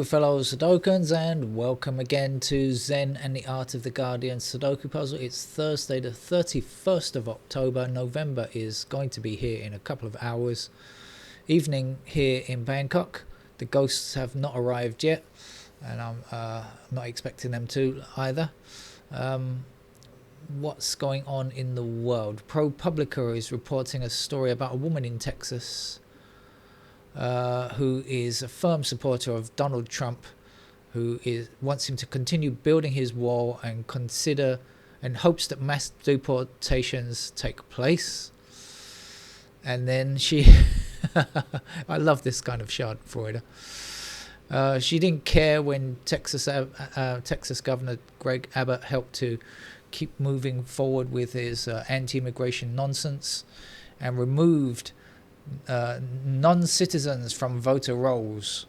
fellow Sudokans, and welcome again to Zen and the Art of the Guardian Sudoku Puzzle. It's Thursday the 31st of October. November is going to be here in a couple of hours. Evening here in Bangkok. The ghosts have not arrived yet, and I'm not expecting them to either. What's going on in the world? ProPublica is reporting a story about a woman in Texas who is a firm supporter of Donald Trump, who wants him to continue building his wall and hopes that mass deportations take place. And then she, I love this kind of schadenfreude. She didn't care when Texas Governor Greg Abbott helped to keep moving forward with his anti-immigration nonsense and removed non-citizens from voter rolls,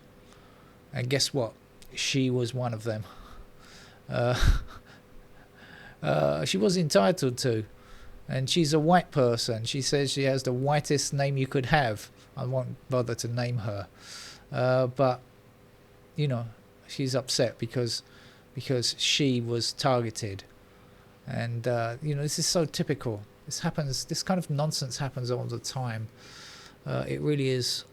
and guess what? She was one of them. She was entitled to, and she's a white person. She says she has the whitest name you could have. I won't bother to name her, but you know, she's upset because she was targeted, and you know, this is so typical. This kind of nonsense happens all the time. It really is.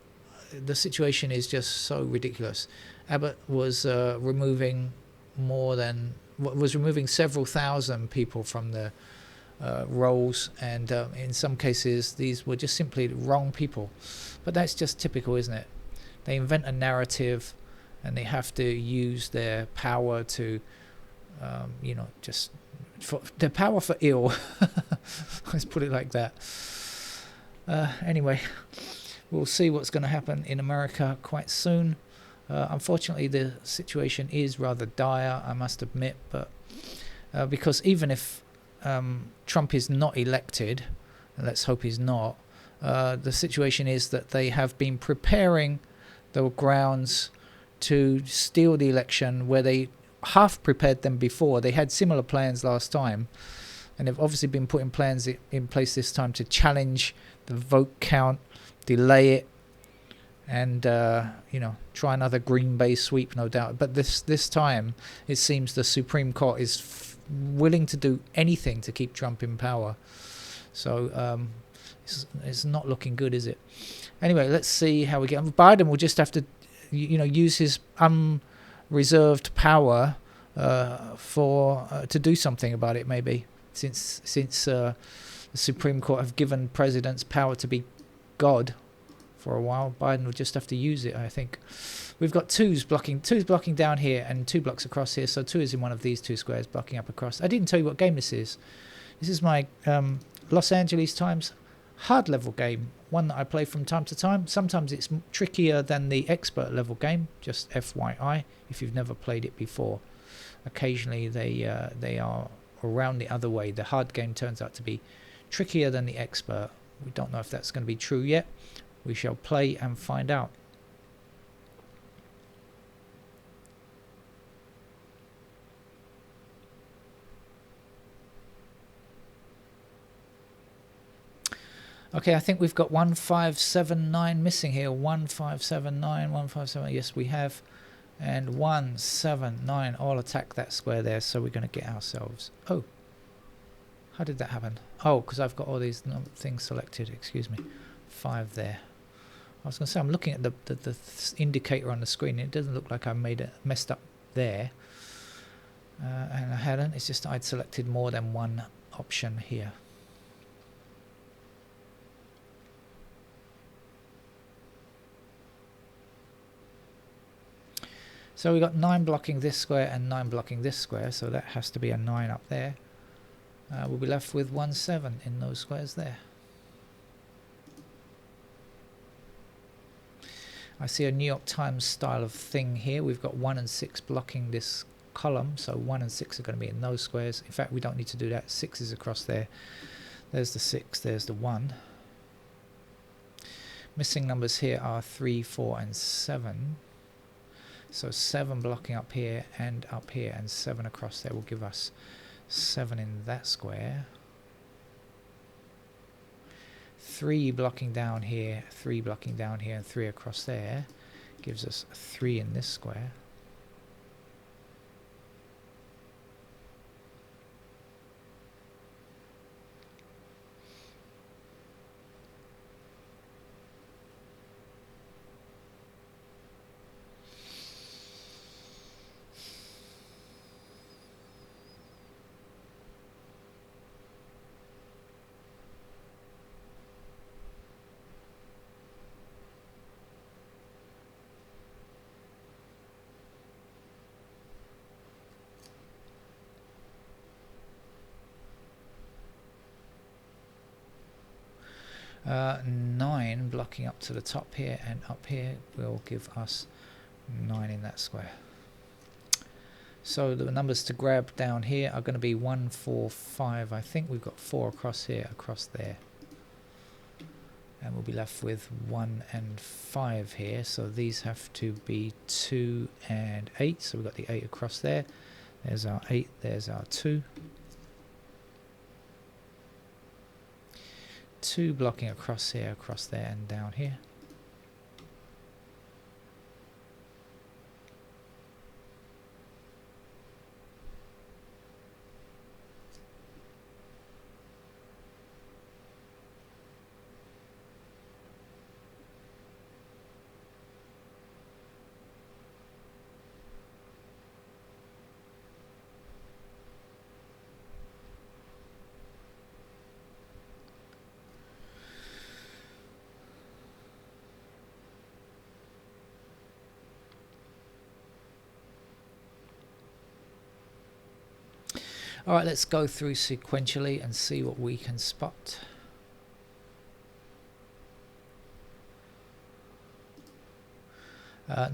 The situation is just so ridiculous. Abbott was removing several thousand people from the rolls, and in some cases these were just simply wrong people. But that's just typical, isn't it? They invent a narrative, and they have to use their power to, you know, just for their power for ill. Let's put it like that. Anyway, we'll see what's going to happen in America quite soon. Unfortunately, the situation is rather dire, I must admit, but because even if Trump is not elected, and let's hope he's not, the situation is that they have been preparing the grounds to steal the election, where they half prepared them before. They had similar plans last time, and they've obviously been putting plans in place this time to challenge the vote count, delay it, and you know, try another Green Bay sweep, no doubt. But this time, it seems the Supreme Court is willing to do anything to keep Trump in power. So it's not looking good, is it? Anyway, let's see how we get on. Biden will just have to, you know, use his unreserved power to do something about it, maybe, since the Supreme Court have given presidents power to be God for a while. Biden will just have to use it, I think. We've got two's blocking down here and 2 blocks across here, so 2 is in one of these 2 squares blocking up across. I didn't tell you what game this is. This is my Los Angeles Times hard level game, one that I play from time to time. Sometimes it's trickier than the expert level game, just FYI, if you've never played it before. Occasionally they are around the other way. The hard game turns out to be trickier than the expert. We don't know if that's going to be true yet. We shall play and find out. Okay, I think we've got 1579 missing here. 1579, 157. Yes, we have. And 179. I'll attack that square there, so we're going to get ourselves. Oh. How did that happen? Oh, because I've got all these things selected. Excuse me. 5 there. I was going to say, I'm looking at the indicator on the screen. It doesn't look like I messed up there. And I hadn't. It's just I'd selected more than one option here. So we got 9 blocking this square and 9 blocking this square. So that has to be a 9 up there. We'll be left with 1 7 in those squares there. I see a New York Times style of thing here. We've got 1 and 6 blocking this column, so 1 and 6 are going to be in those squares. In fact, we don't need to do that. 6 is across there. There's the 6, there's the 1. Missing numbers here are 3, 4 and 7. So 7 blocking up here, and 7 across there will give us 7 in that square. 3 blocking down here, 3 blocking down here, and 3 across there gives us 3 in this square. 9 blocking up to the top here and up here will give us 9 in that square. So the numbers to grab down here are going to be 1, 4, 5. I think we've got 4 across here, across there. And we'll be left with 1 and 5 here. So these have to be 2 and 8. So we've got the 8 across there. There's our 8, there's our 2. 2 blocking across here, across there and down here. Alright, let's go through sequentially and see what we can spot.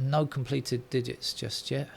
No completed digits just yet.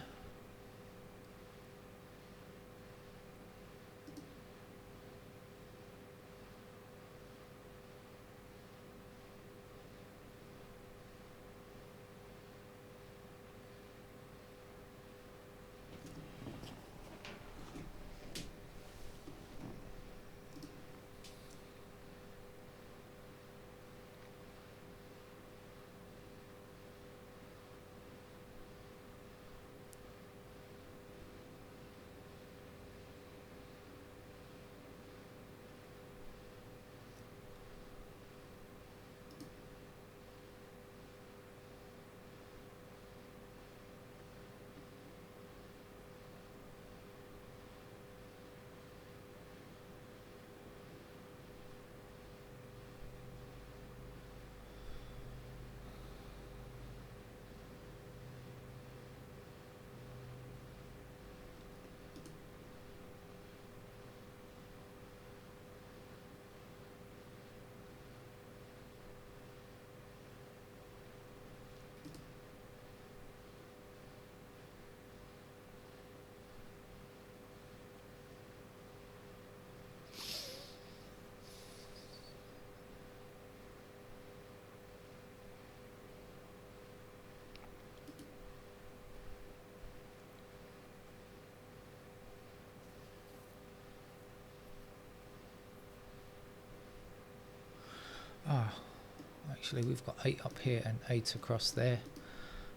Actually we've got 8 up here and 8 across there,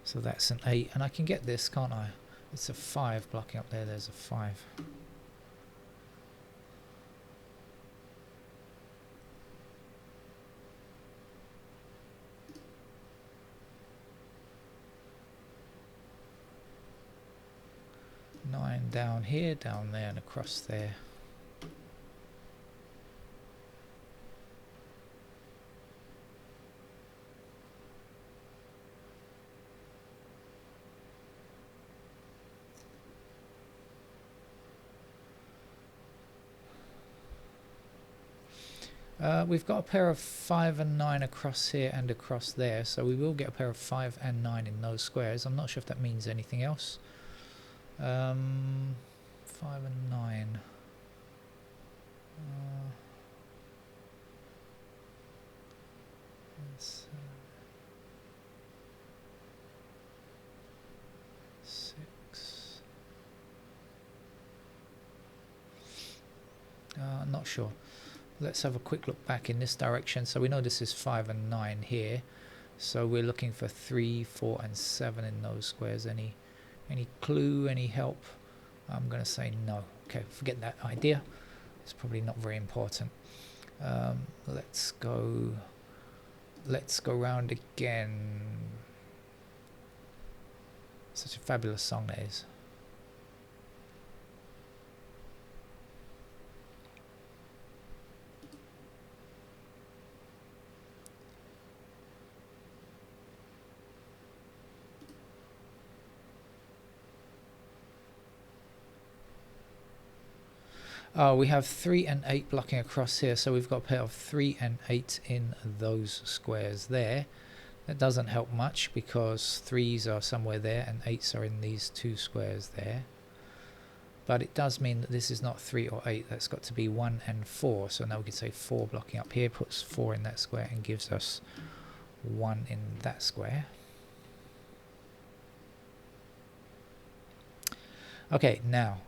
so that's an 8, and I can get this, can't I? It's a 5 blocking up there, there's a 5. Nine down here, down there and across there. We've got a pair of 5 and 9 across here and across there, so we will get a pair of 5 and 9 in those squares. I'm not sure if that means anything else. 5 and 9. Let's, 6. Not sure. Let's have a quick look back in this direction. So we know this is 5 and 9 here. So we're looking for 3, 4 and 7 in those squares. Any clue, any help? I'm going to say no. Okay, forget that idea. It's probably not very important. Let's go round again. Such a fabulous song that is. Oh, we have 3 and 8 blocking across here, so we've got a pair of 3 and 8 in those squares there. That doesn't help much because 3s are somewhere there and 8s are in these 2 squares there. But it does mean that this is not 3 or 8, that's got to be 1 and 4. So now we can say 4 blocking up here puts 4 in that square and gives us 1 in that square. Okay, now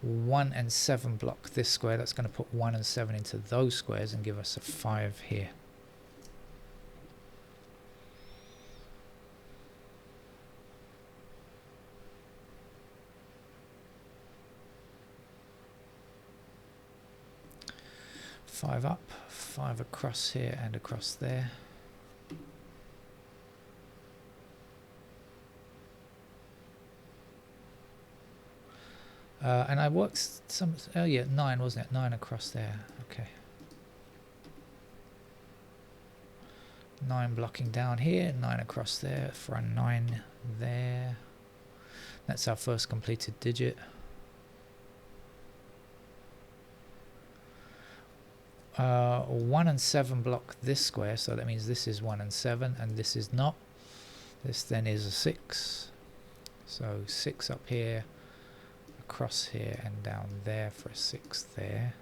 1 and 7 block this square. That's going to put 1 and 7 into those squares and give us a 5 here. Five up, 5 across here and across there. And I worked some, oh yeah, 9 wasn't it? 9 across there, okay. 9 blocking down here, 9 across there, for a 9 there. That's our first completed digit. 1 and 7 block this square, so that means this is 1 and 7 and this is not. This then is a 6. So 6 up here, across here and down there for a 6 there.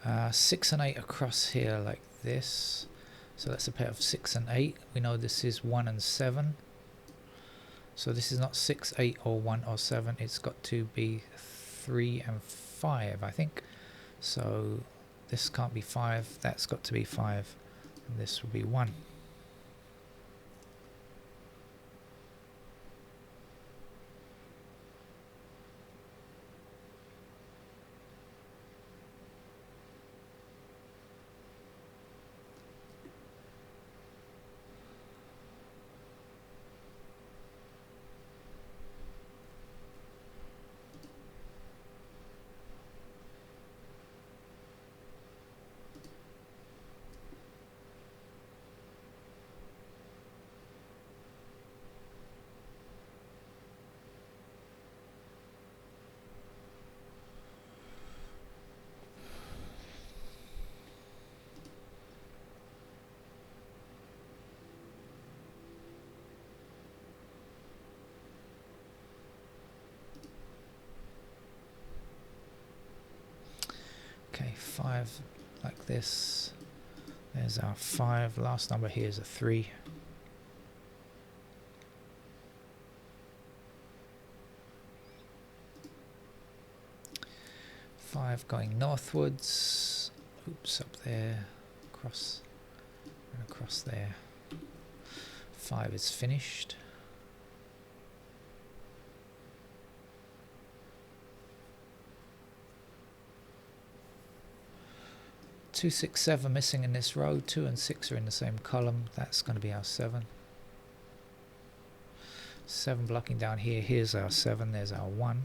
Uh, 6 and 8 across here like this. So that's a pair of 6 and 8. We know this is 1 and 7. So this is not 6, 8 or 1 or 7. It's got to be 3 and 5, I think. So this can't be 5. That's got to be 5. And this will be 1. Okay, 5 like this. There's our 5. Last number here is a 3. Five going northwards. Oops, up there. Across and across there. 5 is finished. 2, 6, 7 missing in this row. 2 and 6 are in the same column. That's going to be our 7. 7 blocking down here. Here's our 7. There's our 1.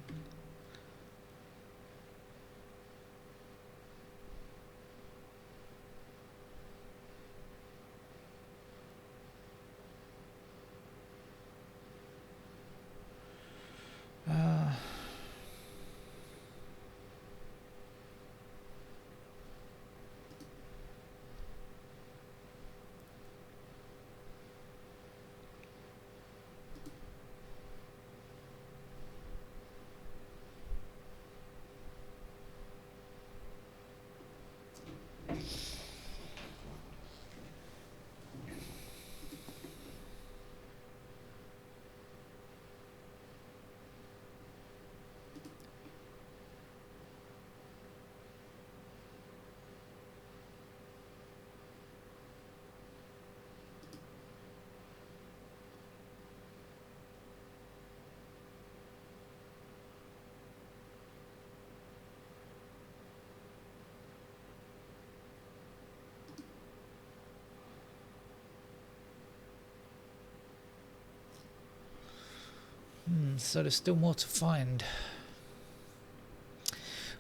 So there's still more to find.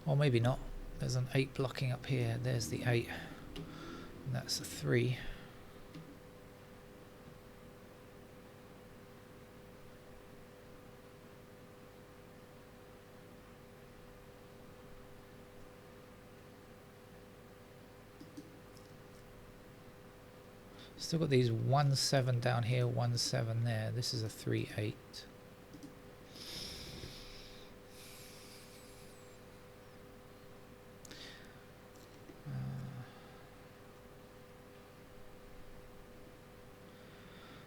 Or maybe not. There's an 8 blocking up here. There's the 8. And that's a 3. Still got these 1 7 down here, 1 7 there. This is a 3 8.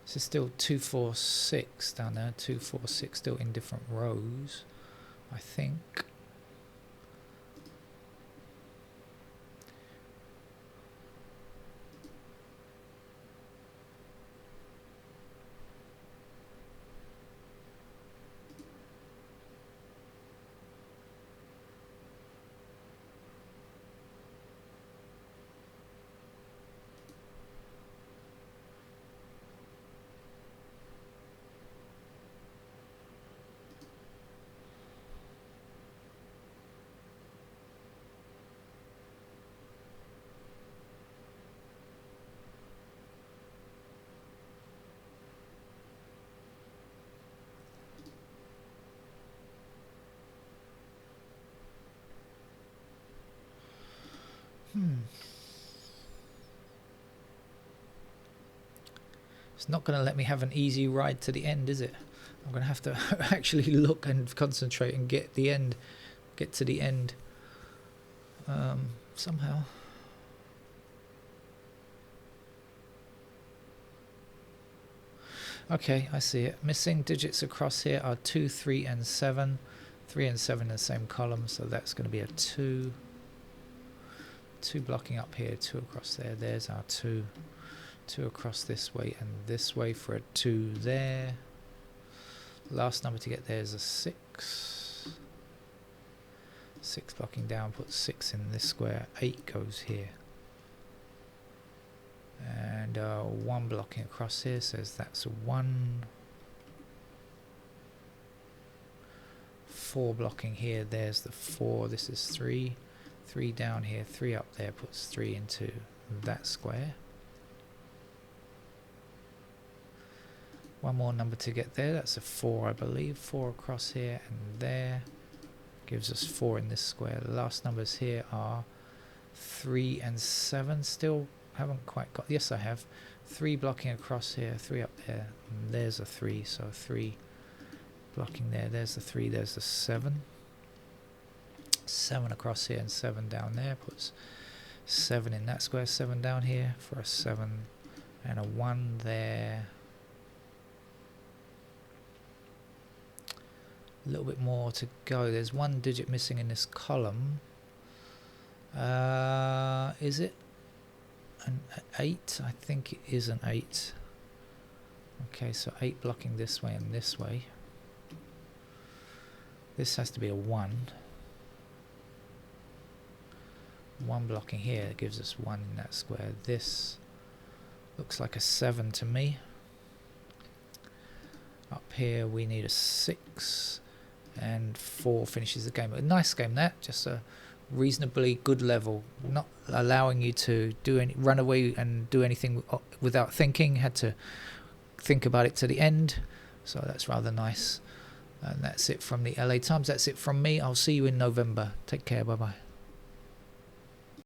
This is still 2 4 6 down there. 2 4 6 still in different rows, I think. It's not going to let me have an easy ride to the end, is it? I'm going to have to actually look and concentrate and get to the end somehow. Okay, I see it. Missing digits across here are 2, 3 and 7. 3 and 7 in the same column, so that's going to be a 2. 2 blocking up here, 2 across there. There's our 2. 2 across this way and this way for a 2 there. Last number to get there is a 6. 6 blocking down, put 6 in this square. 8 goes here. And 1 blocking across here says that's a 1. 4 blocking here, there's the 4. This is 3. 3 down here, 3 up there, puts 3 into that square. 1 more number to get there, that's a 4 I believe. 4 across here and there gives us 4 in this square. The last numbers here are 3 and 7. Still haven't quite got, yes I have. 3 blocking across here, 3 up there, and there's a 3, so 3 blocking there, there's the 3, there's the 7. 7 across here and 7 down there, puts 7 in that square, 7 down here for a 7 and a 1 there. A little bit more to go. There's 1 digit missing in this column. Is it an 8? I think it is an 8. Okay, so 8 blocking this way and this way. This has to be a 1. 1 blocking here gives us 1 in that square. This looks like a 7 to me. Up here we need a 6 and 4 finishes the game. A nice game that, just a reasonably good level, not allowing you to run away and do anything without thinking. Had to think about it to the end, so that's rather nice. And that's it from the LA Times. That's it from me. I'll see you in November. Take care. Bye bye.